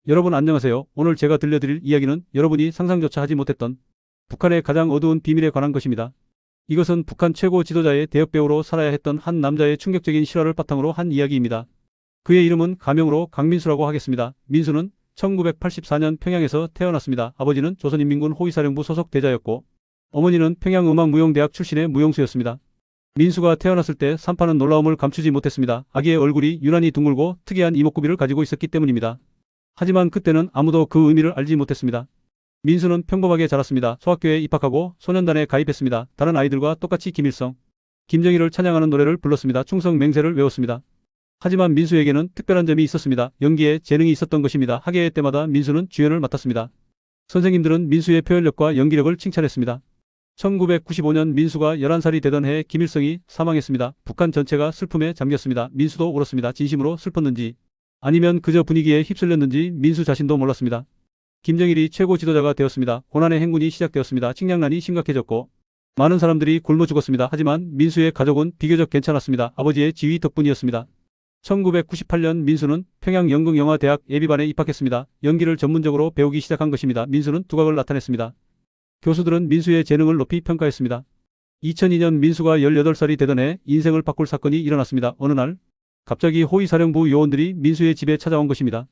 여러분 안녕하세요. 오늘 제가 들려드릴 이야기는 여러분이 상상조차 하지 못했던 북한의 가장 어두운 비밀에 관한 것입니다. 이것은 북한 최고 지도자의 대역배우로 살아야 했던 한 남자의 충격적인 실화를 바탕으로 한 이야기입니다. 그의 이름은 가명으로 강민수라고 하겠습니다. 민수는 1984년 평양에서 태어났습니다. 아버지는 조선인민군 호위사령부 소속 대자였고 어머니는 평양음악무용대학 출신의 무용수였습니다. 민수가 태어났을 때 산파는 놀라움을 감추지 못했습니다. 아기의 얼굴이 유난히 둥글고 특이한 이목구비를 가지고 있었기 때문입니다. 하지만 그때는 아무도 그 의미를 알지 못했습니다. 민수는 평범하게 자랐습니다. 소학교에 입학하고 소년단에 가입했습니다. 다른 아이들과 똑같이 김일성, 김정일을 찬양하는 노래를 불렀습니다. 충성 맹세를 외웠습니다. 하지만 민수에게는 특별한 점이 있었습니다. 연기에 재능이 있었던 것입니다. 학예회 때마다 민수는 주연을 맡았습니다. 선생님들은 민수의 표현력과 연기력을 칭찬했습니다. 1995년 민수가 11살이 되던 해에 김일성이 사망했습니다. 북한 전체가 슬픔에 잠겼습니다. 민수도 울었습니다. 진심으로 슬펐는지 아니면 그저 분위기에 휩쓸렸는지 민수 자신도 몰랐습니다. 김정일이 최고 지도자가 되었습니다. 고난의 행군이 시작되었습니다. 식량난이 심각해졌고 많은 사람들이 굶어 죽었습니다. 하지만 민수의 가족은 비교적 괜찮았습니다. 아버지의 지휘 덕분이었습니다. 1998년 민수는 평양연극영화대학 예비반에 입학했습니다. 연기를 전문적으로 배우기 시작한 것입니다. 민수는 두각을 나타냈습니다. 교수들은 민수의 재능을 높이 평가했습니다. 2002년 민수가 18살이 되던 해 인생을 바꿀 사건이 일어났습니다. 어느 날 갑자기 호위사령부 요원들이 민수의 집에 찾아온 것입니다.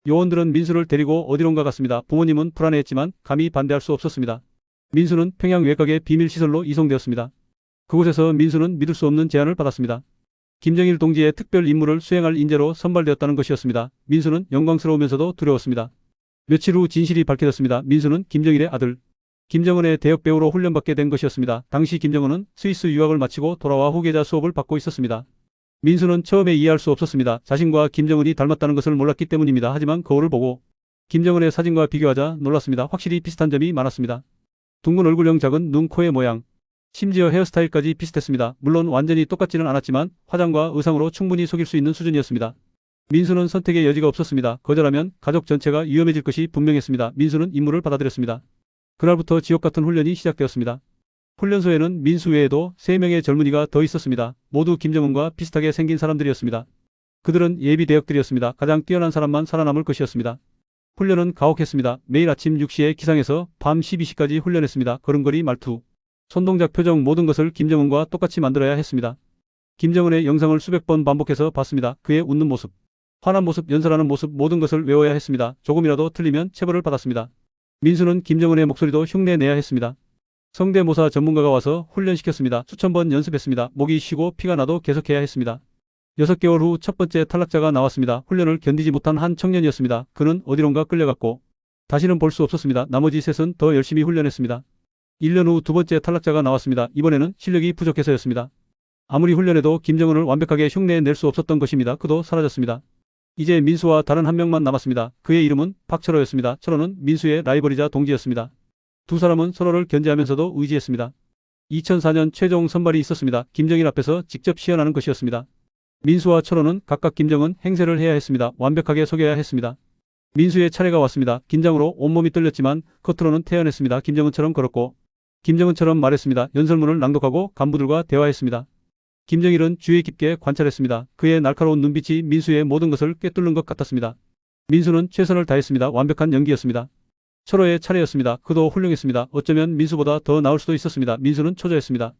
요원들은 민수를 데리고 어디론가 갔습니다. 부모님은 불안해했지만 감히 반대할 수 없었습니다. 민수는 평양 외곽의 비밀시설로 이송되었습니다. 그곳에서 민수는 믿을 수 없는 제안을 받았습니다. 김정일 동지의 특별 임무를 수행할 인재로 선발되었다는 것이었습니다. 민수는 영광스러우면서도 두려웠습니다. 며칠 후 진실이 밝혀졌습니다. 민수는 김정일의 아들 김정은의 대역배우로 훈련받게 된 것이었습니다. 당시 김정은은 스위스 유학을 마치고 돌아와 후계자 수업을 받고 있었습니다. 민수는 처음에 이해할 수 없었습니다. 자신과 김정은이 닮았다는 것을 몰랐기 때문입니다. 하지만 거울을 보고 김정은의 사진과 비교하자 놀랐습니다. 확실히 비슷한 점이 많았습니다. 둥근 얼굴형, 작은 눈, 코의 모양, 심지어 헤어스타일까지 비슷했습니다. 물론 완전히 똑같지는 않았지만 화장과 의상으로 충분히 속일 수 있는 수준이었습니다. 민수는 선택의 여지가 없었습니다. 거절하면 가족 전체가 위험해질 것이 분명했습니다. 민수는 임무를 받아들였습니다. 그날부터 지옥같은 훈련이 시작되었습니다. 훈련소에는 민수 외에도 3명의 젊은이가 더 있었습니다. 모두 김정은과 비슷하게 생긴 사람들이었습니다. 그들은 예비 대역들이었습니다. 가장 뛰어난 사람만 살아남을 것이었습니다. 훈련은 가혹했습니다. 매일 아침 6시에 기상해서 밤 12시까지 훈련했습니다. 걸음걸이, 말투, 손동작, 표정, 모든 것을 김정은과 똑같이 만들어야 했습니다. 김정은의 영상을 수백 번 반복해서 봤습니다. 그의 웃는 모습, 화난 모습, 연설하는 모습, 모든 것을 외워야 했습니다. 조금이라도 틀리면 체벌을 받았습니다. 민수는 김정은의 목소리도 흉내내야 했습니다. 성대모사 전문가가 와서 훈련시켰습니다. 수천 번 연습했습니다. 목이 쉬고 피가 나도 계속해야 했습니다. 6개월 후 첫 번째 탈락자가 나왔습니다. 훈련을 견디지 못한 한 청년이었습니다. 그는 어디론가 끌려갔고 다시는 볼 수 없었습니다. 나머지 셋은 더 열심히 훈련했습니다. 1년 후 두 번째 탈락자가 나왔습니다. 이번에는 실력이 부족해서였습니다. 아무리 훈련해도 김정은을 완벽하게 흉내낼 수 없었던 것입니다. 그도 사라졌습니다. 이제 민수와 다른 한 명만 남았습니다. 그의 이름은 박철호였습니다. 철호는 민수의 라이벌이자 동지였습니다. 두 사람은 서로를 견제하면서도 의지했습니다. 2004년 최종 선발이 있었습니다. 김정일 앞에서 직접 시연하는 것이었습니다. 민수와 철호는 각각 김정은 행세를 해야 했습니다. 완벽하게 속여야 했습니다. 민수의 차례가 왔습니다. 긴장으로 온몸이 떨렸지만 겉으로는 태연했습니다. 김정은처럼 걸었고 김정은처럼 말했습니다. 연설문을 낭독하고 간부들과 대화했습니다. 김정일은 주의 깊게 관찰했습니다. 그의 날카로운 눈빛이 민수의 모든 것을 꿰뚫는 것 같았습니다. 민수는 최선을 다했습니다. 완벽한 연기였습니다. 철호의 차례였습니다. 그도 훌륭했습니다. 어쩌면 민수보다 더 나을 수도 있었습니다. 민수는 초조했습니다.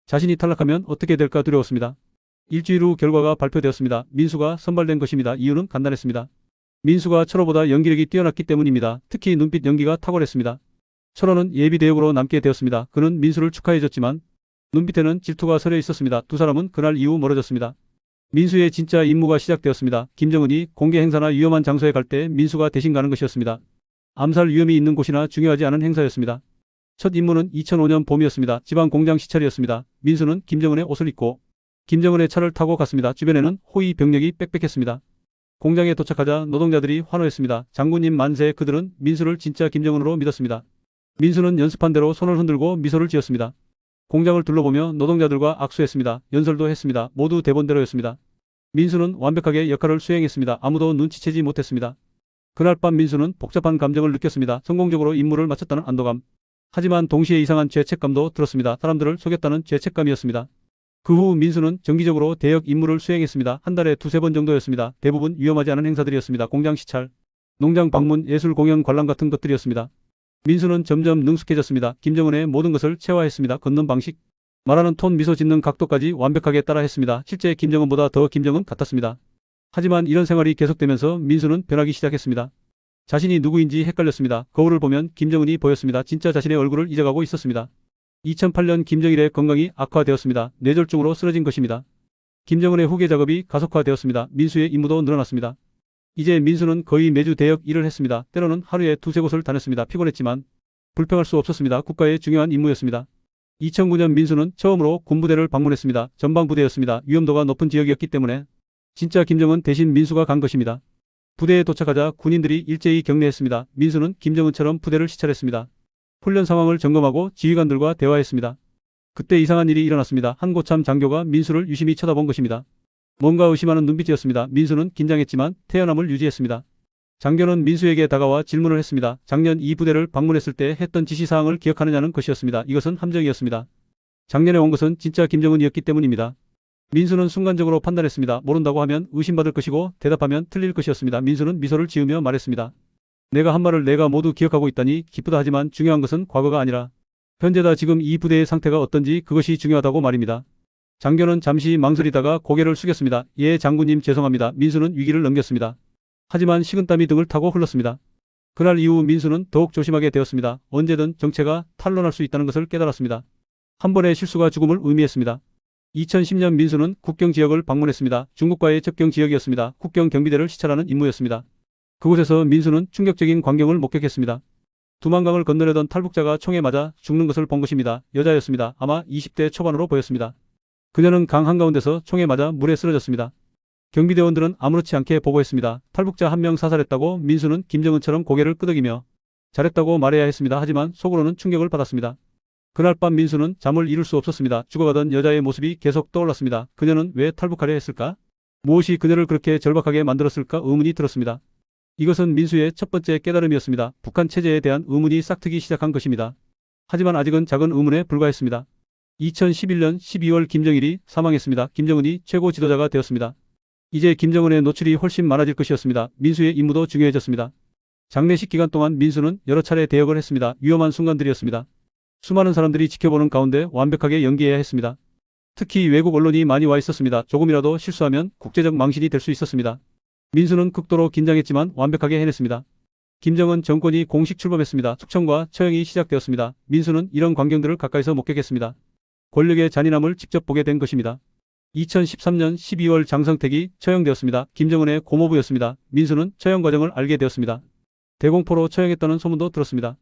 자신이 탈락하면 어떻게 될까 두려웠습니다. 일주일 후 결과가 발표되었습니다. 민수가 선발된 것입니다. 이유는 간단했습니다. 민수가 철호보다 연기력이 뛰어났기 때문입니다. 특히 눈빛 연기가 탁월했습니다. 철호는 예비 대역으로 남게 되었습니다. 그는 민수를 축하해줬지만 눈빛에는 질투가 서려 있었습니다. 두 사람은 그날 이후 멀어졌습니다. 민수의 진짜 임무가 시작되었습니다. 김정은이 공개 행사나 위험한 장소에 갈 때 민수가 대신 가는 것이었습니다. 암살 위험이 있는 곳이나 중요하지 않은 행사였습니다. 첫 임무는 2005년 봄이었습니다. 지방 공장 시찰이었습니다. 민수는 김정은의 옷을 입고 김정은의 차를 타고 갔습니다. 주변에는 호위 병력이 빽빽했습니다. 공장에 도착하자 노동자들이 환호했습니다. 장군님 만세. 그들은 민수를 진짜 김정은으로 믿었습니다. 민수는 연습한 대로 손을 흔들고 미소를 지었습니다. 공장을 둘러보며 노동자들과 악수했습니다. 연설도 했습니다. 모두 대본대로였습니다. 민수는 완벽하게 역할을 수행했습니다. 아무도 눈치채지 못했습니다. 그날 밤 민수는 복잡한 감정을 느꼈습니다. 성공적으로 임무를 마쳤다는 안도감. 하지만 동시에 이상한 죄책감도 들었습니다. 사람들을 속였다는 죄책감이었습니다. 그 후 민수는 정기적으로 대역 임무를 수행했습니다. 한 달에 두세 번 정도였습니다. 대부분 위험하지 않은 행사들이었습니다. 공장 시찰, 농장 방문, 예술 공연 관람 같은 것들이었습니다. 민수는 점점 능숙해졌습니다. 김정은의 모든 것을 체화했습니다. 걷는 방식, 말하는 톤, 미소 짓는 각도까지 완벽하게 따라했습니다. 실제 김정은보다 더 김정은 같았습니다. 하지만 이런 생활이 계속되면서 민수는 변하기 시작했습니다. 자신이 누구인지 헷갈렸습니다. 거울을 보면 김정은이 보였습니다. 진짜 자신의 얼굴을 잊어가고 있었습니다. 2008년 김정일의 건강이 악화되었습니다. 뇌졸중으로 쓰러진 것입니다. 김정은의 후계 작업이 가속화되었습니다. 민수의 임무도 늘어났습니다. 이제 민수는 거의 매주 대역 일을 했습니다. 때로는 하루에 두세 곳을 다녔습니다. 피곤했지만 불평할 수 없었습니다. 국가의 중요한 임무였습니다. 2009년 민수는 처음으로 군부대를 방문했습니다. 전방부대였습니다. 위험도가 높은 지역이었기 때문에 진짜 김정은 대신 민수가 간 것입니다. 부대에 도착하자 군인들이 일제히 격려했습니다. 민수는 김정은처럼 부대를 시찰했습니다. 훈련 상황을 점검하고 지휘관들과 대화했습니다. 그때 이상한 일이 일어났습니다. 한 고참 장교가 민수를 유심히 쳐다본 것입니다. 뭔가 의심하는 눈빛이었습니다. 민수는 긴장했지만 태연함을 유지했습니다. 장교는 민수에게 다가와 질문을 했습니다. 작년 이 부대를 방문했을 때 했던 지시사항을 기억하느냐는 것이었습니다. 이것은 함정이었습니다. 작년에 온 것은 진짜 김정은이었기 때문입니다. 민수는 순간적으로 판단했습니다. 모른다고 하면 의심받을 것이고 대답하면 틀릴 것이었습니다. 민수는 미소를 지으며 말했습니다. 내가 한 말을 내가 모두 기억하고 있다니 기쁘다. 하지만 중요한 것은 과거가 아니라 현재다. 지금 이 부대의 상태가 어떤지 그것이 중요하다고 말입니다. 장교는 잠시 망설이다가 고개를 숙였습니다. 예, 장군님 죄송합니다. 민수는 위기를 넘겼습니다. 하지만 식은땀이 등을 타고 흘렀습니다. 그날 이후 민수는 더욱 조심하게 되었습니다. 언제든 정체가 탄로날 수 있다는 것을 깨달았습니다. 한 번의 실수가 죽음을 의미했습니다. 2010년 민수는 국경 지역을 방문했습니다. 중국과의 접경 지역이었습니다. 국경 경비대를 시찰하는 임무였습니다. 그곳에서 민수는 충격적인 광경을 목격했습니다. 두만강을 건너려던 탈북자가 총에 맞아 죽는 것을 본 것입니다. 여자였습니다. 아마 20대 초반으로 보였습니다. 그녀는 강 한가운데서 총에 맞아 물에 쓰러졌습니다. 경비대원들은 아무렇지 않게 보고했습니다. 탈북자 한 명 사살했다고. 민수는 김정은처럼 고개를 끄덕이며 잘했다고 말해야 했습니다. 하지만 속으로는 충격을 받았습니다. 그날 밤 민수는 잠을 이룰 수 없었습니다. 죽어가던 여자의 모습이 계속 떠올랐습니다. 그녀는 왜 탈북하려 했을까? 무엇이 그녀를 그렇게 절박하게 만들었을까? 의문이 들었습니다. 이것은 민수의 첫 번째 깨달음이었습니다. 북한 체제에 대한 의문이 싹트기 시작한 것입니다. 하지만 아직은 작은 의문에 불과했습니다. 2011년 12월 김정일이 사망했습니다. 김정은이 최고 지도자가 되었습니다. 이제 김정은의 노출이 훨씬 많아질 것이었습니다. 민수의 임무도 중요해졌습니다. 장례식 기간 동안 민수는 여러 차례 대역을 했습니다. 위험한 순간들이었습니다. 수많은 사람들이 지켜보는 가운데 완벽하게 연기해야 했습니다. 특히 외국 언론이 많이 와 있었습니다. 조금이라도 실수하면 국제적 망신이 될 수 있었습니다. 민수는 극도로 긴장했지만 완벽하게 해냈습니다. 김정은 정권이 공식 출범했습니다. 숙청과 처형이 시작되었습니다. 민수는 이런 광경들을 가까이서 목격했습니다. 권력의 잔인함을 직접 보게 된 것입니다. 2013년 12월 장성택이 처형되었습니다. 김정은의 고모부였습니다. 민수는 처형 과정을 알게 되었습니다. 대공포로 처형했다는 소문도 들었습니다.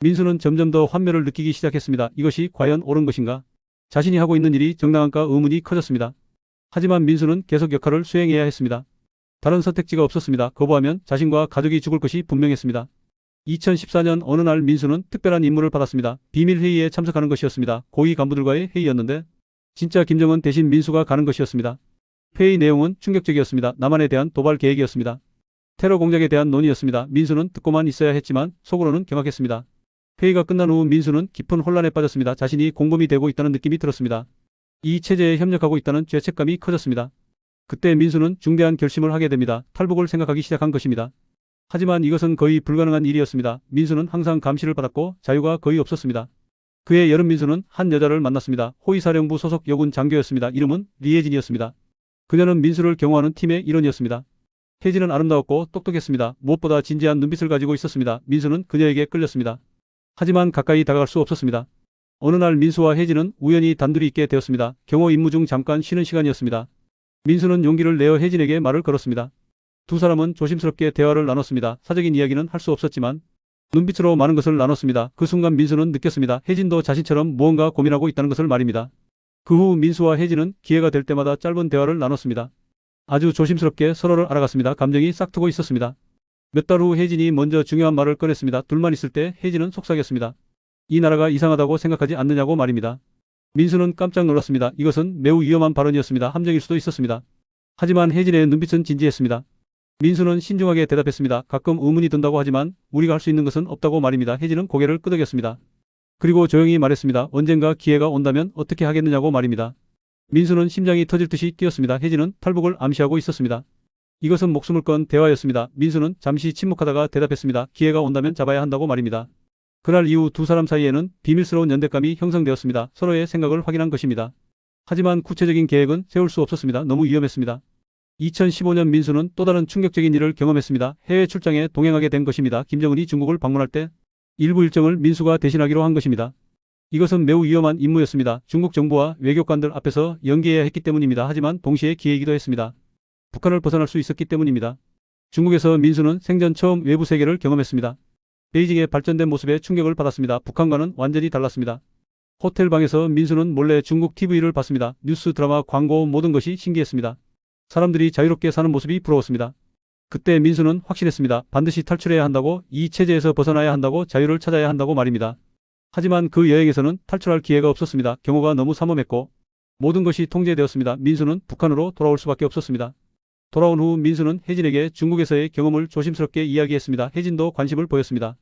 민수는 점점 더 환멸을 느끼기 시작했습니다. 이것이 과연 옳은 것인가? 자신이 하고 있는 일이 정당한가 의문이 커졌습니다. 하지만 민수는 계속 역할을 수행해야 했습니다. 다른 선택지가 없었습니다. 거부하면 자신과 가족이 죽을 것이 분명했습니다. 2014년 어느 날 민수는 특별한 임무를 받았습니다. 비밀회의에 참석하는 것이었습니다. 고위 간부들과의 회의였는데 진짜 김정은 대신 민수가 가는 것이었습니다. 회의 내용은 충격적이었습니다. 남한에 대한 도발 계획이었습니다. 테러 공작에 대한 논의였습니다. 민수는 듣고만 있어야 했지만 속으로는 경악했습니다. 회의가 끝난 후 민수는 깊은 혼란에 빠졌습니다. 자신이 공범이 되고 있다는 느낌이 들었습니다. 이 체제에 협력하고 있다는 죄책감이 커졌습니다. 그때 민수는 중대한 결심을 하게 됩니다. 탈북을 생각하기 시작한 것입니다. 하지만 이것은 거의 불가능한 일이었습니다. 민수는 항상 감시를 받았고 자유가 거의 없었습니다. 그해 여름 민수는 한 여자를 만났습니다. 호위사령부 소속 여군 장교였습니다. 이름은 리혜진이었습니다. 그녀는 민수를 경호하는 팀의 일원이었습니다. 혜진은 아름다웠고 똑똑했습니다. 무엇보다 진지한 눈빛을 가지고 있었습니다. 민수는 그녀에게 끌렸습니다. 하지만 가까이 다가갈 수 없었습니다. 어느 날 민수와 혜진은 우연히 단둘이 있게 되었습니다. 경호 임무 중 잠깐 쉬는 시간이었습니다. 민수는 용기를 내어 혜진에게 말을 걸었습니다. 두 사람은 조심스럽게 대화를 나눴습니다. 사적인 이야기는 할 수 없었지만 눈빛으로 많은 것을 나눴습니다. 그 순간 민수는 느꼈습니다. 혜진도 자신처럼 무언가 고민하고 있다는 것을 말입니다. 그 후 민수와 혜진은 기회가 될 때마다 짧은 대화를 나눴습니다. 아주 조심스럽게 서로를 알아갔습니다. 감정이 싹트고 있었습니다. 몇 달 후 혜진이 먼저 중요한 말을 꺼냈습니다. 둘만 있을 때 혜진은 속삭였습니다. 이 나라가 이상하다고 생각하지 않느냐고 말입니다. 민수는 깜짝 놀랐습니다. 이것은 매우 위험한 발언이었습니다. 함정일 수도 있었습니다. 하지만 혜진의 눈빛은 진지했습니다. 민수는 신중하게 대답했습니다. 가끔 의문이 든다고 하지만 우리가 할 수 있는 것은 없다고 말입니다. 혜진은 고개를 끄덕였습니다. 그리고 조용히 말했습니다. 언젠가 기회가 온다면 어떻게 하겠느냐고 말입니다. 민수는 심장이 터질 듯이 뛰었습니다. 혜진은 탈북을 암시하고 있었습니다. 이것은 목숨을 건 대화였습니다. 민수는 잠시 침묵하다가 대답했습니다. 기회가 온다면 잡아야 한다고 말입니다. 그날 이후 두 사람 사이에는 비밀스러운 연대감이 형성되었습니다. 서로의 생각을 확인한 것입니다. 하지만 구체적인 계획은 세울 수 없었습니다. 너무 위험했습니다. 2015년 민수는 또 다른 충격적인 일을 경험했습니다. 해외 출장에 동행하게 된 것입니다. 김정은이 중국을 방문할 때 일부 일정을 민수가 대신하기로 한 것입니다. 이것은 매우 위험한 임무였습니다. 중국 정부와 외교관들 앞에서 연기해야 했기 때문입니다. 하지만 동시에 기회이기도 했습니다. 북한을 벗어날 수 있었기 때문입니다. 중국에서 민수는 생전 처음 외부 세계를 경험했습니다. 베이징의 발전된 모습에 충격을 받았습니다. 북한과는 완전히 달랐습니다. 호텔 방에서 민수는 몰래 중국 TV를 봤습니다. 뉴스, 드라마, 광고 모든 것이 신기했습니다. 사람들이 자유롭게 사는 모습이 부러웠습니다. 그때 민수는 확신했습니다. 반드시 탈출해야 한다고, 이 체제에서 벗어나야 한다고, 자유를 찾아야 한다고 말입니다. 하지만 그 여행에서는 탈출할 기회가 없었습니다. 경호가 너무 삼엄했고 모든 것이 통제되었습니다. 민수는 북한으로 돌아올 수밖에 없었습니다. 돌아온 후 민수는 혜진에게 중국에서의 경험을 조심스럽게 이야기했습니다. 혜진도 관심을 보였습니다.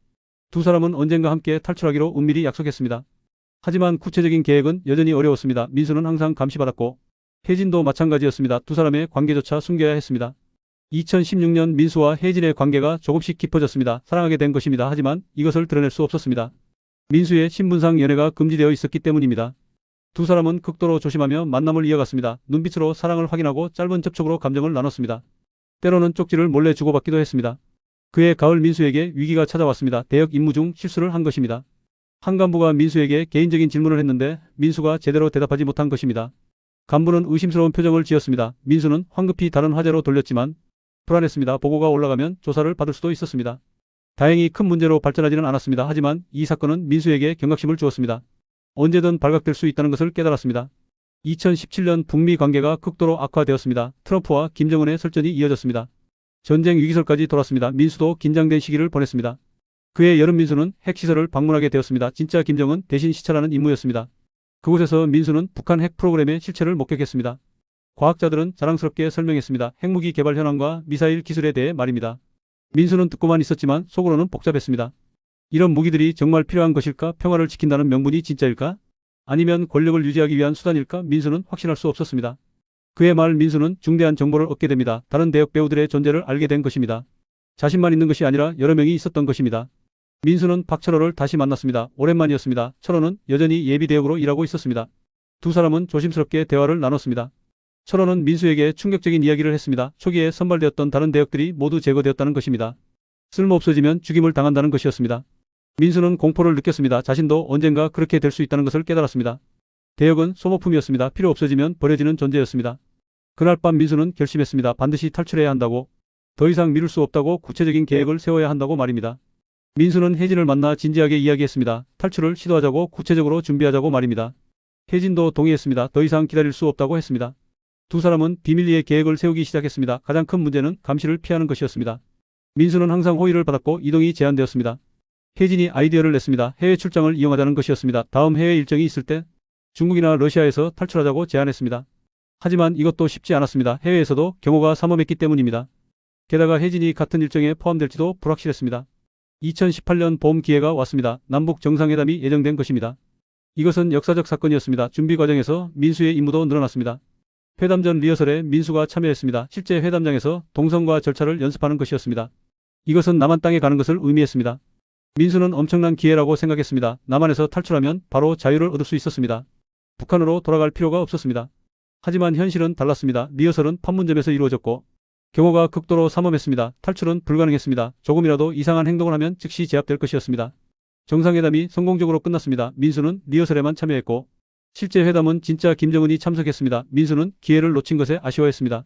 두 사람은 언젠가 함께 탈출하기로 은밀히 약속했습니다. 하지만 구체적인 계획은 여전히 어려웠습니다. 민수는 항상 감시받았고 혜진도 마찬가지였습니다. 두 사람의 관계조차 숨겨야 했습니다. 2016년 민수와 혜진의 관계가 조금씩 깊어졌습니다. 사랑하게 된 것입니다. 하지만 이것을 드러낼 수 없었습니다. 민수의 신분상 연애가 금지되어 있었기 때문입니다. 두 사람은 극도로 조심하며 만남을 이어갔습니다. 눈빛으로 사랑을 확인하고 짧은 접촉으로 감정을 나눴습니다. 때로는 쪽지를 몰래 주고받기도 했습니다. 그해 가을 민수에게 위기가 찾아왔습니다. 대역 임무 중 실수를 한 것입니다. 한 간부가 민수에게 개인적인 질문을 했는데 민수가 제대로 대답하지 못한 것입니다. 간부는 의심스러운 표정을 지었습니다. 민수는 황급히 다른 화제로 돌렸지만 불안했습니다. 보고가 올라가면 조사를 받을 수도 있었습니다. 다행히 큰 문제로 발전하지는 않았습니다. 하지만 이 사건은 민수에게 경각심을 주었습니다. 언제든 발각될 수 있다는 것을 깨달았습니다. 2017년 북미 관계가 극도로 악화되었습니다. 트럼프와 김정은의 설전이 이어졌습니다. 전쟁 위기설까지 돌았습니다. 민수도 긴장된 시기를 보냈습니다. 그해 여름 민수는 핵시설을 방문하게 되었습니다. 진짜 김정은 대신 시찰하는 임무였습니다. 그곳에서 민수는 북한 핵 프로그램의 실체를 목격했습니다. 과학자들은 자랑스럽게 설명했습니다. 핵무기 개발 현황과 미사일 기술에 대해 말입니다. 민수는 듣고만 있었지만 속으로는 복잡했습니다. 이런 무기들이 정말 필요한 것일까? 평화를 지킨다는 명분이 진짜일까? 아니면 권력을 유지하기 위한 수단일까? 민수는 확신할 수 없었습니다. 그해 말 민수는 중대한 정보를 얻게 됩니다. 다른 대역 배우들의 존재를 알게 된 것입니다. 자신만 있는 것이 아니라 여러 명이 있었던 것입니다. 민수는 박철호를 다시 만났습니다. 오랜만이었습니다. 철호는 여전히 예비 대역으로 일하고 있었습니다. 두 사람은 조심스럽게 대화를 나눴습니다. 철호는 민수에게 충격적인 이야기를 했습니다. 초기에 선발되었던 다른 대역들이 모두 제거되었다는 것입니다. 쓸모없어지면 죽임을 당한다는 것이었습니다. 민수는 공포를 느꼈습니다. 자신도 언젠가 그렇게 될 수 있다는 것을 깨달았습니다. 대역은 소모품이었습니다. 필요 없어지면 버려지는 존재였습니다. 그날 밤 민수는 결심했습니다. 반드시 탈출해야 한다고, 더 이상 미룰 수 없다고, 구체적인 계획을 세워야 한다고 말입니다. 민수는 혜진을 만나 진지하게 이야기했습니다. 탈출을 시도하자고, 구체적으로 준비하자고 말입니다. 혜진도 동의했습니다. 더 이상 기다릴 수 없다고 했습니다. 두 사람은 비밀리에 계획을 세우기 시작했습니다. 가장 큰 문제는 감시를 피하는 것이었습니다. 민수는 항상 호의를 받았고 이동이 제한되었습니다. 혜진이 아이디어를 냈습니다. 해외 출장을 이용하자는 것이었습니다. 다음 해외 일정이 있을 때 중국이나 러시아에서 탈출하자고 제안했습니다. 하지만 이것도 쉽지 않았습니다. 해외에서도 경호가 삼엄했기 때문입니다. 게다가 혜진이 같은 일정에 포함될지도 불확실했습니다. 2018년 봄 기회가 왔습니다. 남북 정상회담이 예정된 것입니다. 이것은 역사적 사건이었습니다. 준비 과정에서 민수의 임무도 늘어났습니다. 회담 전 리허설에 민수가 참여했습니다. 실제 회담장에서 동선과 절차를 연습하는 것이었습니다. 이것은 남한 땅에 가는 것을 의미했습니다. 민수는 엄청난 기회라고 생각했습니다. 남한에서 탈출하면 바로 자유를 얻을 수 있었습니다. 북한으로 돌아갈 필요가 없었습니다. 하지만 현실은 달랐습니다. 리허설은 판문점에서 이루어졌고 경호가 극도로 삼엄했습니다. 탈출은 불가능했습니다. 조금이라도 이상한 행동을 하면 즉시 제압될 것이었습니다. 정상회담이 성공적으로 끝났습니다. 민수는 리허설에만 참여했고 실제 회담은 진짜 김정은이 참석했습니다. 민수는 기회를 놓친 것에 아쉬워했습니다.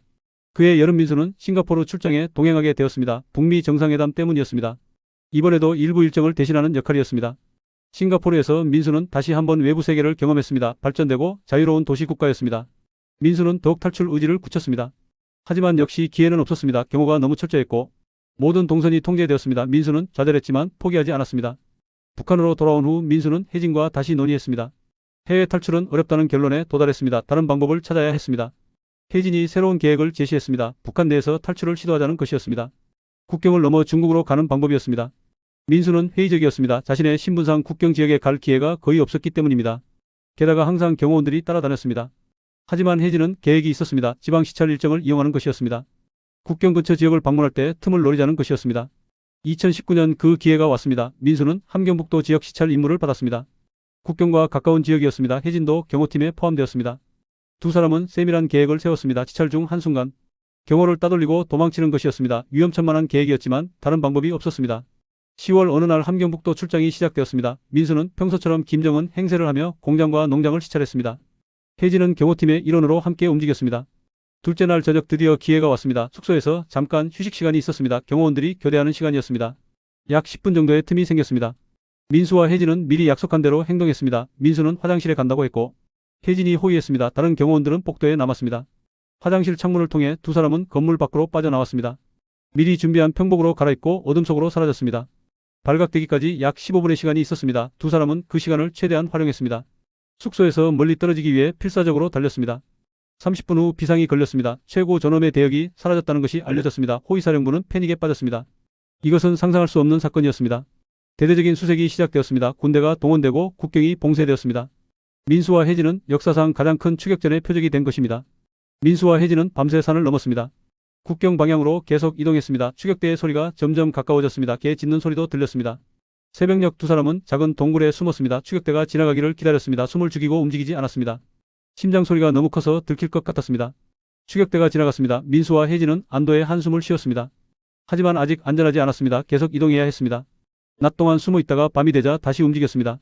그해 여름 민수는 싱가포르 출장에 동행하게 되었습니다. 북미 정상회담 때문이었습니다. 이번에도 일부 일정을 대신하는 역할이었습니다. 싱가포르에서 민수는 다시 한번 외부 세계를 경험했습니다. 발전되고 자유로운 도시 국가였습니다. 민수는 더욱 탈출 의지를 굳혔습니다. 하지만 역시 기회는 없었습니다. 경호가 너무 철저했고 모든 동선이 통제되었습니다. 민수는 좌절했지만 포기하지 않았습니다. 북한으로 돌아온 후 민수는 혜진과 다시 논의했습니다. 해외 탈출은 어렵다는 결론에 도달했습니다. 다른 방법을 찾아야 했습니다. 혜진이 새로운 계획을 제시했습니다. 북한 내에서 탈출을 시도하자는 것이었습니다. 국경을 넘어 중국으로 가는 방법이었습니다. 민수는 회의적이었습니다. 자신의 신분상 국경 지역에 갈 기회가 거의 없었기 때문입니다. 게다가 항상 경호원들이 따라다녔습니다. 하지만 혜진은 계획이 있었습니다. 지방 시찰 일정을 이용하는 것이었습니다. 국경 근처 지역을 방문할 때 틈을 노리자는 것이었습니다. 2019년 그 기회가 왔습니다. 민수는 함경북도 지역 시찰 임무를 받았습니다. 국경과 가까운 지역이었습니다. 혜진도 경호팀에 포함되었습니다. 두 사람은 세밀한 계획을 세웠습니다. 시찰 중 한순간 경호를 따돌리고 도망치는 것이었습니다. 위험천만한 계획이었지만 다른 방법이 없었습니다. 10월 어느 날 함경북도 출장이 시작되었습니다. 민수는 평소처럼 김정은 행세를 하며 공장과 농장을 시찰했습니다. 혜진은 경호팀의 일원으로 함께 움직였습니다. 둘째 날 저녁 드디어 기회가 왔습니다. 숙소에서 잠깐 휴식 시간이 있었습니다. 경호원들이 교대하는 시간이었습니다. 약 10분 정도의 틈이 생겼습니다. 민수와 혜진은 미리 약속한 대로 행동했습니다. 민수는 화장실에 간다고 했고 혜진이 호의했습니다. 다른 경호원들은 복도에 남았습니다. 화장실 창문을 통해 두 사람은 건물 밖으로 빠져나왔습니다. 미리 준비한 평복으로 갈아입고 어둠 속으로 사라졌습니다. 발각되기까지 약 15분의 시간이 있었습니다. 두 사람은 그 시간을 최대한 활용했습니다. 숙소에서 멀리 떨어지기 위해 필사적으로 달렸습니다. 30분 후 비상이 걸렸습니다. 최고 전원의 대역이 사라졌다는 것이 알려졌습니다. 호위사령부는 패닉에 빠졌습니다. 이것은 상상할 수 없는 사건이었습니다. 대대적인 수색이 시작되었습니다. 군대가 동원되고 국경이 봉쇄되었습니다. 민수와 혜진은 역사상 가장 큰 추격전의 표적이 된 것입니다. 민수와 혜진은 밤새 산을 넘었습니다. 국경 방향으로 계속 이동했습니다. 추격대의 소리가 점점 가까워졌습니다. 개 짖는 소리도 들렸습니다. 새벽녘 두 사람은 작은 동굴에 숨었습니다. 추격대가 지나가기를 기다렸습니다. 숨을 죽이고 움직이지 않았습니다. 심장 소리가 너무 커서 들킬 것 같았습니다. 추격대가 지나갔습니다. 민수와 혜진은 안도의 한숨을 쉬었습니다. 하지만 아직 안전하지 않았습니다. 계속 이동해야 했습니다. 낮 동안 숨어 있다가 밤이 되자 다시 움직였습니다.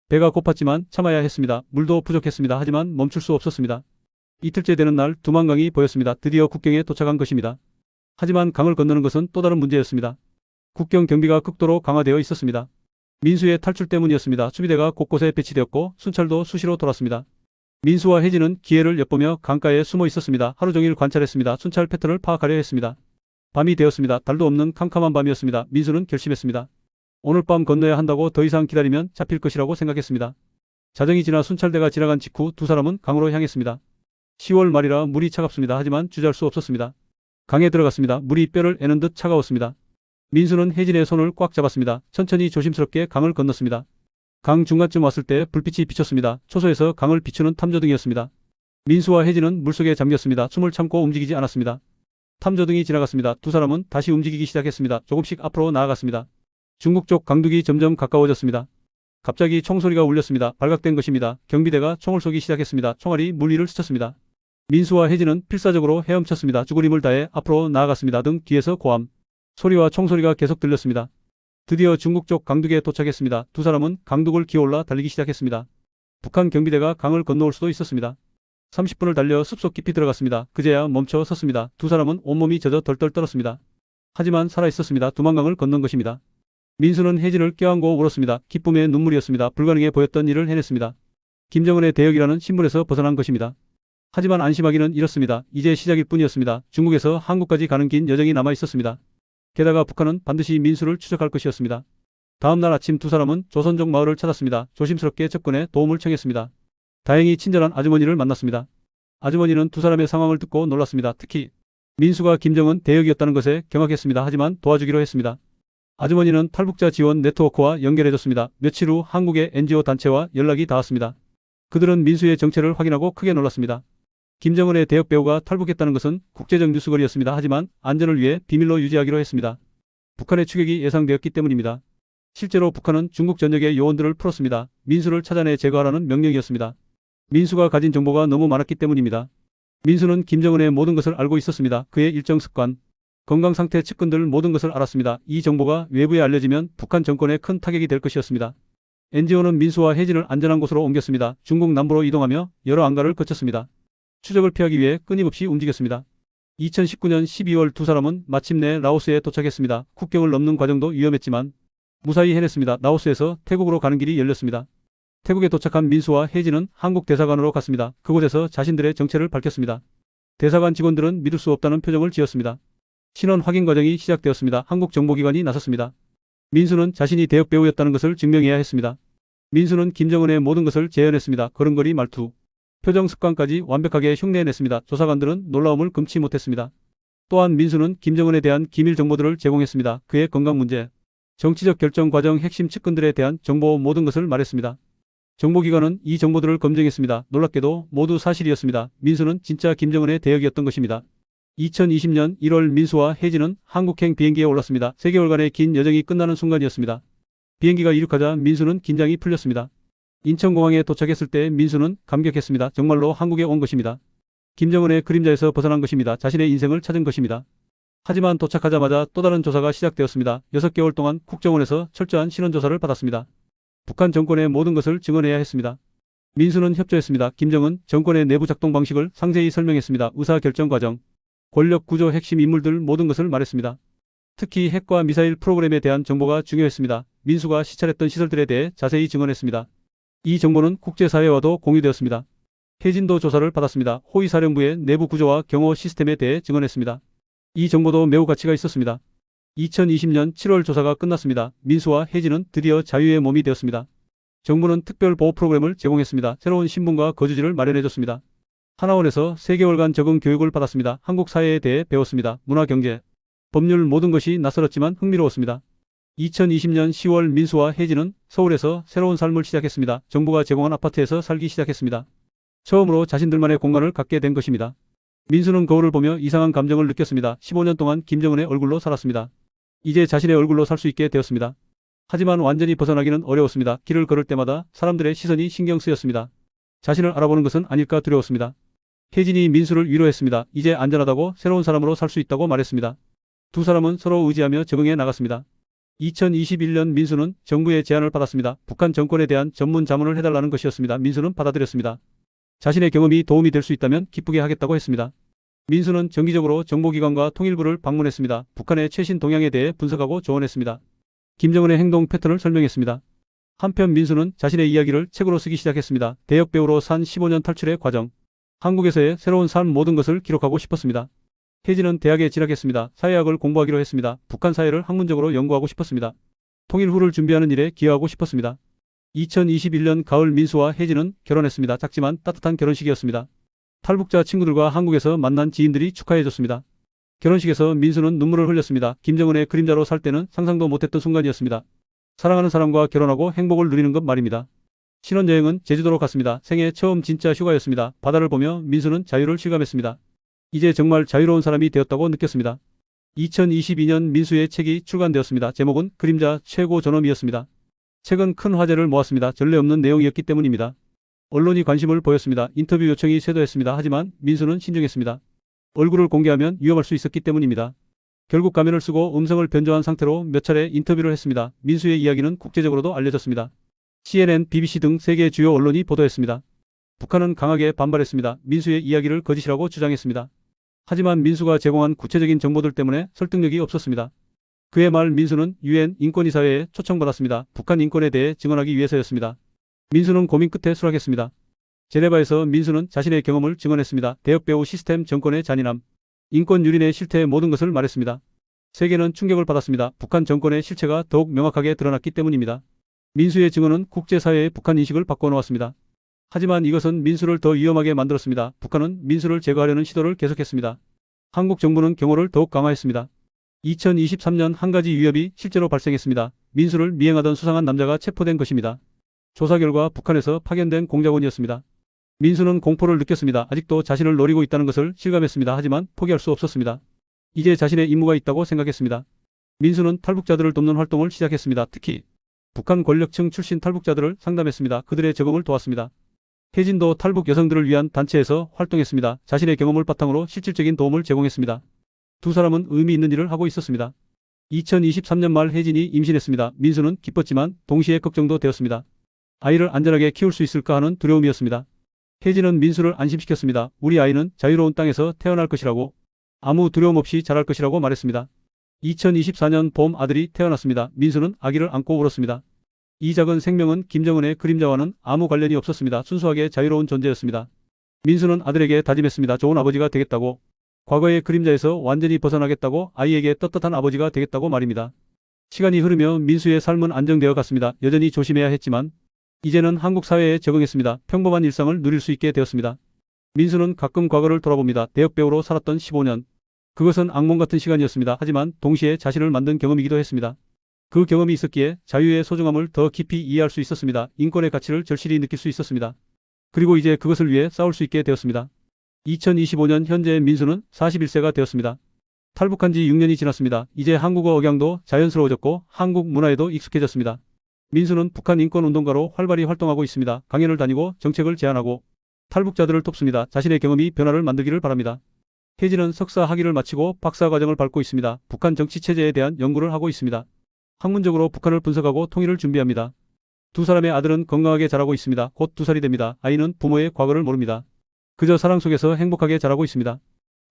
배가 고팠지만 참아야 했습니다. 물도 부족했습니다. 하지만 멈출 수 없었습니다. 이틀째 되는 날 두만강이 보였습니다. 드디어 국경에 도착한 것입니다. 하지만 강을 건너는 것은 또 다른 문제였습니다. 국경 경비가 극도로 강화되어 있었습니다. 민수의 탈출 때문이었습니다. 수비대가 곳곳에 배치되었고 순찰도 수시로 돌았습니다. 민수와 혜진은 기회를 엿보며 강가에 숨어 있었습니다. 하루 종일 관찰했습니다. 순찰 패턴을 파악하려 했습니다. 밤이 되었습니다. 달도 없는 캄캄한 밤이었습니다. 민수는 결심했습니다. 오늘 밤 건너야 한다고 더 이상 기다리면 잡힐 것이라고 생각했습니다. 자정이 지나 순찰대가 지나간 직후 두 사람은 강으로 향했습니다. 10월 말이라 물이 차갑습니다. 하지만 주저할 수 없었습니다. 강에 들어갔습니다. 물이 뼈를 애는 듯 차가웠습니다. 민수는 혜진의 손을 꽉 잡았습니다. 천천히 조심스럽게 강을 건넜습니다. 강 중간쯤 왔을 때 불빛이 비쳤습니다. 초소에서 강을 비추는 탐조등이었습니다. 민수와 혜진은 물속에 잠겼습니다. 숨을 참고 움직이지 않았습니다. 탐조등이 지나갔습니다. 두 사람은 다시 움직이기 시작했습니다. 조금씩 앞으로 나아갔습니다. 중국 쪽 강둑이 점점 가까워졌습니다. 갑자기 총소리가 울렸습니다. 발각된 것입니다. 경비대가 총을 쏘기 시작했습니다. 총알이 물 위를 스쳤습니다. 민수와 혜진은 필사적으로 헤엄쳤습니다. 죽을 힘을 다해 앞으로 나아갔습니다. 등 뒤에서 고함 소리와 총소리가 계속 들렸습니다. 드디어 중국 쪽 강둑에 도착했습니다. 두 사람은 강둑을 기어올라 달리기 시작했습니다. 북한 경비대가 강을 건너올 수도 있었습니다. 30분을 달려 숲속 깊이 들어갔습니다. 그제야 멈춰 섰습니다. 두 사람은 온몸이 젖어 덜덜 떨었습니다. 하지만 살아있었습니다. 두만강을 건넌 것입니다. 민수는 혜진을 껴안고 울었습니다. 기쁨의 눈물이었습니다. 불가능해 보였던 일을 해냈습니다. 김정은의 대역이라는 신분에서 벗어난 것입니다. 하지만 안심하기는 이렇습니다. 이제 시작일 뿐이었습니다. 중국에서 한국까지 가는 긴 여정이 남아 있었습니다. 게다가 북한은 반드시 민수를 추적할 것이었습니다. 다음 날 아침 두 사람은 조선족 마을을 찾았습니다. 조심스럽게 접근해 도움을 청했습니다. 다행히 친절한 아주머니를 만났습니다. 아주머니는 두 사람의 상황을 듣고 놀랐습니다. 특히 민수가 김정은 대역이었다는 것에 경악했습니다. 하지만 도와주기로 했습니다. 아주머니는 탈북자 지원 네트워크와 연결해줬습니다. 며칠 후 한국의 NGO 단체와 연락이 닿았습니다. 그들은 민수의 정체를 확인하고 크게 놀랐습니다. 김정은의 대역 배우가 탈북했다는 것은 국제적 뉴스거리였습니다. 하지만 안전을 위해 비밀로 유지하기로 했습니다. 북한의 추격이 예상되었기 때문입니다. 실제로 북한은 중국 전역의 요원들을 풀었습니다. 민수를 찾아내 제거하라는 명령이었습니다. 민수가 가진 정보가 너무 많았기 때문입니다. 민수는 김정은의 모든 것을 알고 있었습니다. 그의 일정 습관, 건강 상태, 측근들 모든 것을 알았습니다. 이 정보가 외부에 알려지면 북한 정권에 큰 타격이 될 것이었습니다. NGO는 민수와 혜진을 안전한 곳으로 옮겼습니다. 중국 남부로 이동하며 여러 안가를 거쳤습니다. 추적을 피하기 위해 끊임없이 움직였습니다. 2019년 12월 두 사람은 마침내 라오스에 도착했습니다. 국경을 넘는 과정도 위험했지만 무사히 해냈습니다. 라오스에서 태국으로 가는 길이 열렸습니다. 태국에 도착한 민수와 혜진은 한국 대사관으로 갔습니다. 그곳에서 자신들의 정체를 밝혔습니다. 대사관 직원들은 믿을 수 없다는 표정을 지었습니다. 신원 확인 과정이 시작되었습니다. 한국 정보기관이 나섰습니다. 민수는 자신이 대역 배우였다는 것을 증명해야 했습니다. 민수는 김정은의 모든 것을 재현했습니다. 걸음걸이, 말투, 표정, 습관까지 완벽하게 흉내냈습니다. 조사관들은 놀라움을 금치 못했습니다. 또한 민수는 김정은에 대한 기밀 정보들을 제공했습니다. 그의 건강 문제, 정치적 결정 과정, 핵심 측근들에 대한 정보 모든 것을 말했습니다. 정보기관은 이 정보들을 검증했습니다. 놀랍게도 모두 사실이었습니다. 민수는 진짜 김정은의 대역이었던 것입니다. 2020년 1월 민수와 혜진은 한국행 비행기에 올랐습니다. 3개월간의 긴 여정이 끝나는 순간이었습니다. 비행기가 이륙하자 민수는 긴장이 풀렸습니다. 인천공항에 도착했을 때 민수는 감격했습니다. 정말로 한국에 온 것입니다. 김정은의 그림자에서 벗어난 것입니다. 자신의 인생을 찾은 것입니다. 하지만 도착하자마자 또 다른 조사가 시작되었습니다. 6개월 동안 국정원에서 철저한 신원조사를 받았습니다. 북한 정권의 모든 것을 증언해야 했습니다. 민수는 협조했습니다. 김정은 정권의 내부 작동 방식을 상세히 설명했습니다. 의사결정 과정, 권력 구조 핵심 인물들 모든 것을 말했습니다. 특히 핵과 미사일 프로그램에 대한 정보가 중요했습니다. 민수가 시찰했던 시설들에 대해 자세히 증언했습니다. 이 정보는 국제사회와도 공유되었습니다. 혜진도 조사를 받았습니다. 호위사령부의 내부 구조와 경호 시스템에 대해 증언했습니다. 이 정보도 매우 가치가 있었습니다. 2020년 7월 조사가 끝났습니다. 민수와 혜진은 드디어 자유의 몸이 되었습니다. 정부는 특별 보호 프로그램을 제공했습니다. 새로운 신분과 거주지를 마련해줬습니다. 하나원에서 3개월간 적응 교육을 받았습니다. 한국 사회에 대해 배웠습니다. 문화, 경제, 법률 모든 것이 낯설었지만 흥미로웠습니다. 2020년 10월 민수와 혜진은 서울에서 새로운 삶을 시작했습니다. 정부가 제공한 아파트에서 살기 시작했습니다. 처음으로 자신들만의 공간을 갖게 된 것입니다. 민수는 거울을 보며 이상한 감정을 느꼈습니다. 15년 동안 김정은의 얼굴로 살았습니다. 이제 자신의 얼굴로 살 수 있게 되었습니다. 하지만 완전히 벗어나기는 어려웠습니다. 길을 걸을 때마다 사람들의 시선이 신경 쓰였습니다. 자신을 알아보는 것은 아닐까 두려웠습니다. 혜진이 민수를 위로했습니다. 이제 안전하다고 새로운 사람으로 살 수 있다고 말했습니다. 두 사람은 서로 의지하며 적응해 나갔습니다. 2021년 민수는 정부의 제안을 받았습니다. 북한 정권에 대한 전문 자문을 해달라는 것이었습니다. 민수는 받아들였습니다. 자신의 경험이 도움이 될 수 있다면 기쁘게 하겠다고 했습니다. 민수는 정기적으로 정보기관과 통일부를 방문했습니다. 북한의 최신 동향에 대해 분석하고 조언했습니다. 김정은의 행동 패턴을 설명했습니다. 한편 민수는 자신의 이야기를 책으로 쓰기 시작했습니다. 대역 배우로 산 15년 탈출의 과정, 한국에서의 새로운 삶 모든 것을 기록하고 싶었습니다. 혜진은 대학에 진학했습니다. 사회학을 공부하기로 했습니다. 북한 사회를 학문적으로 연구하고 싶었습니다. 통일 후를 준비하는 일에 기여하고 싶었습니다. 2021년 가을 민수와 혜진은 결혼했습니다. 작지만 따뜻한 결혼식이었습니다. 탈북자 친구들과 한국에서 만난 지인들이 축하해줬습니다. 결혼식에서 민수는 눈물을 흘렸습니다. 김정은의 그림자로 살 때는 상상도 못했던 순간이었습니다. 사랑하는 사람과 결혼하고 행복을 누리는 것 말입니다. 신혼여행은 제주도로 갔습니다. 생애 처음 진짜 휴가였습니다. 바다를 보며 민수는 자유를 실감했습니다. 이제 정말 자유로운 사람이 되었다고 느꼈습니다. 2022년 민수의 책이 출간되었습니다. 제목은 그림자 최고 존엄이었습니다. 책은 큰 화제를 모았습니다. 전례 없는 내용이었기 때문입니다. 언론이 관심을 보였습니다. 인터뷰 요청이 쇄도했습니다. 하지만 민수는 신중했습니다. 얼굴을 공개하면 위험할 수 있었기 때문입니다. 결국 가면을 쓰고 음성을 변조한 상태로 몇 차례 인터뷰를 했습니다. 민수의 이야기는 국제적으로도 알려졌습니다. CNN, BBC 등 세계 주요 언론이 보도했습니다. 북한은 강하게 반발했습니다. 민수의 이야기를 거짓이라고 주장했습니다. 하지만 민수가 제공한 구체적인 정보들 때문에 설득력이 없었습니다. 그의 말 민수는 UN 인권이사회에 초청받았습니다. 북한 인권에 대해 증언하기 위해서였습니다. 민수는 고민 끝에 수락했습니다. 제네바에서 민수는 자신의 경험을 증언했습니다. 대역배후 시스템 정권의 잔인함, 인권 유린의 실태의 모든 것을 말했습니다. 세계는 충격을 받았습니다. 북한 정권의 실체가 더욱 명확하게 드러났기 때문입니다. 민수의 증언은 국제사회의 북한 인식을 바꿔놓았습니다. 하지만 이것은 민수를 더 위험하게 만들었습니다. 북한은 민수를 제거하려는 시도를 계속했습니다. 한국 정부는 경호를 더욱 강화했습니다. 2023년 한 가지 위협이 실제로 발생했습니다. 민수를 미행하던 수상한 남자가 체포된 것입니다. 조사 결과 북한에서 파견된 공작원이었습니다. 민수는 공포를 느꼈습니다. 아직도 자신을 노리고 있다는 것을 실감했습니다. 하지만 포기할 수 없었습니다. 이제 자신의 임무가 있다고 생각했습니다. 민수는 탈북자들을 돕는 활동을 시작했습니다. 특히 북한 권력층 출신 탈북자들을 상담했습니다. 그들의 적응을 도왔습니다. 혜진도 탈북 여성들을 위한 단체에서 활동했습니다. 자신의 경험을 바탕으로 실질적인 도움을 제공했습니다. 두 사람은 의미 있는 일을 하고 있었습니다. 2023년 말 혜진이 임신했습니다. 민수는 기뻤지만 동시에 걱정도 되었습니다. 아이를 안전하게 키울 수 있을까 하는 두려움이었습니다. 혜진은 민수를 안심시켰습니다. 우리 아이는 자유로운 땅에서 태어날 것이라고, 아무 두려움 없이 자랄 것이라고 말했습니다. 2024년 봄 아들이 태어났습니다. 민수는 아기를 안고 울었습니다. 이 작은 생명은 김정은의 그림자와는 아무 관련이 없었습니다. 순수하게 자유로운 존재였습니다. 민수는 아들에게 다짐했습니다. 좋은 아버지가 되겠다고, 과거의 그림자에서 완전히 벗어나겠다고, 아이에게 떳떳한 아버지가 되겠다고 말입니다. 시간이 흐르며 민수의 삶은 안정되어 갔습니다. 여전히 조심해야 했지만 이제는 한국 사회에 적응했습니다. 평범한 일상을 누릴 수 있게 되었습니다. 민수는 가끔 과거를 돌아봅니다. 대역배우로 살았던 15년. 그것은 악몽 같은 시간이었습니다. 하지만 동시에 자신을 만든 경험이기도 했습니다. 그 경험이 있었기에 자유의 소중함을 더 깊이 이해할 수 있었습니다. 인권의 가치를 절실히 느낄 수 있었습니다. 그리고 이제 그것을 위해 싸울 수 있게 되었습니다. 2025년 현재 민수는 41세가 되었습니다. 탈북한 지 6년이 지났습니다. 이제 한국어 억양도 자연스러워졌고 한국 문화에도 익숙해졌습니다. 민수는 북한 인권운동가로 활발히 활동하고 있습니다. 강연을 다니고 정책을 제안하고 탈북자들을 돕습니다. 자신의 경험이 변화를 만들기를 바랍니다. 혜진은 석사 학위를 마치고 박사 과정을 밟고 있습니다. 북한 정치체제에 대한 연구를 하고 있습니다. 학문적으로 북한을 분석하고 통일을 준비합니다. 두 사람의 아들은 건강하게 자라고 있습니다. 곧 2살이 됩니다. 아이는 부모의 과거를 모릅니다. 그저 사랑 속에서 행복하게 자라고 있습니다.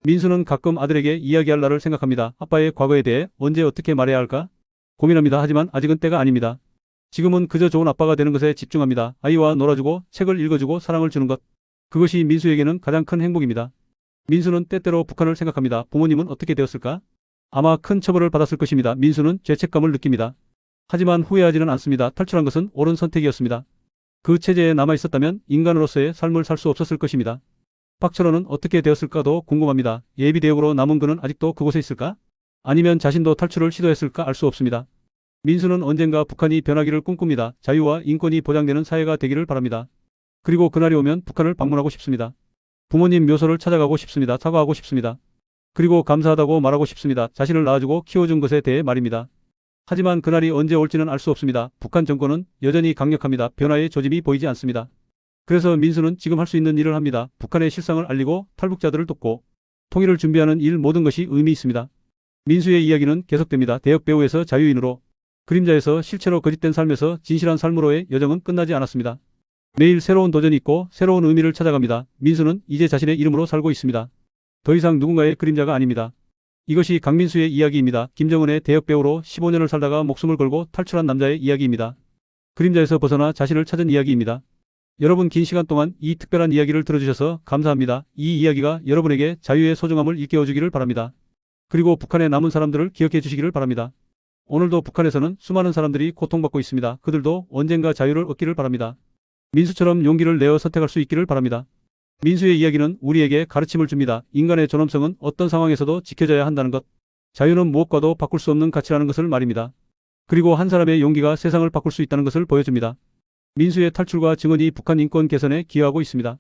민수는 가끔 아들에게 이야기할 날을 생각합니다. 아빠의 과거에 대해 언제 어떻게 말해야 할까? 고민합니다. 하지만 아직은 때가 아닙니다. 지금은 그저 좋은 아빠가 되는 것에 집중합니다. 아이와 놀아주고 책을 읽어주고 사랑을 주는 것. 그것이 민수에게는 가장 큰 행복입니다. 민수는 때때로 북한을 생각합니다. 부모님은 어떻게 되었을까? 아마 큰 처벌을 받았을 것입니다. 민수는 죄책감을 느낍니다. 하지만 후회하지는 않습니다. 탈출한 것은 옳은 선택이었습니다. 그 체제에 남아있었다면 인간으로서의 삶을 살 수 없었을 것입니다. 박철호는 어떻게 되었을까도 궁금합니다. 예비대역으로 남은 그는 아직도 그곳에 있을까? 아니면 자신도 탈출을 시도했을까 알 수 없습니다. 민수는 언젠가 북한이 변하기를 꿈꿉니다. 자유와 인권이 보장되는 사회가 되기를 바랍니다. 그리고 그날이 오면 북한을 방문하고 싶습니다. 부모님 묘소를 찾아가고 싶습니다. 사과하고 싶습니다. 그리고 감사하다고 말하고 싶습니다. 자신을 낳아주고 키워준 것에 대해 말입니다. 하지만 그날이 언제 올지는 알 수 없습니다. 북한 정권은 여전히 강력합니다. 변화의 조짐이 보이지 않습니다. 그래서 민수는 지금 할 수 있는 일을 합니다. 북한의 실상을 알리고 탈북자들을 돕고 통일을 준비하는 일 모든 것이 의미 있습니다. 민수의 이야기는 계속됩니다. 대역 배우에서 자유인으로, 그림자에서 실체로 거짓된 삶에서 진실한 삶으로의 여정은 끝나지 않았습니다. 매일 새로운 도전이 있고 새로운 의미를 찾아갑니다. 민수는 이제 자신의 이름으로 살고 있습니다. 더 이상 누군가의 그림자가 아닙니다. 이것이 강민수의 이야기입니다. 김정은의 대역 배우로 15년을 살다가 목숨을 걸고 탈출한 남자의 이야기입니다. 그림자에서 벗어나 자신을 찾은 이야기입니다. 여러분 긴 시간 동안 이 특별한 이야기를 들어주셔서 감사합니다. 이 이야기가 여러분에게 자유의 소중함을 일깨워주기를 바랍니다. 그리고 북한에 남은 사람들을 기억해 주시기를 바랍니다. 오늘도 북한에서는 수많은 사람들이 고통받고 있습니다. 그들도 언젠가 자유를 얻기를 바랍니다. 민수처럼 용기를 내어 선택할 수 있기를 바랍니다. 민수의 이야기는 우리에게 가르침을 줍니다. 인간의 존엄성은 어떤 상황에서도 지켜져야 한다는 것. 자유는 무엇과도 바꿀 수 없는 가치라는 것을 말입니다. 그리고 한 사람의 용기가 세상을 바꿀 수 있다는 것을 보여줍니다. 민수의 탈출과 증언이 북한 인권 개선에 기여하고 있습니다.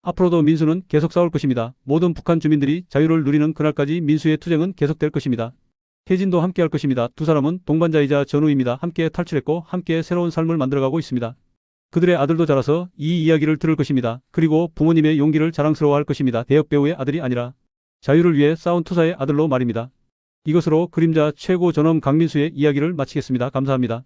앞으로도 민수는 계속 싸울 것입니다. 모든 북한 주민들이 자유를 누리는 그날까지 민수의 투쟁은 계속될 것입니다. 혜진도 함께 할 것입니다. 두 사람은 동반자이자 전우입니다. 함께 탈출했고 함께 새로운 삶을 만들어가고 있습니다. 그들의 아들도 자라서 이 이야기를 들을 것입니다. 그리고 부모님의 용기를 자랑스러워할 것입니다. 대역 배우의 아들이 아니라 자유를 위해 싸운 투사의 아들로 말입니다. 이것으로 그림자 최고 존엄 강민수의 이야기를 마치겠습니다. 감사합니다.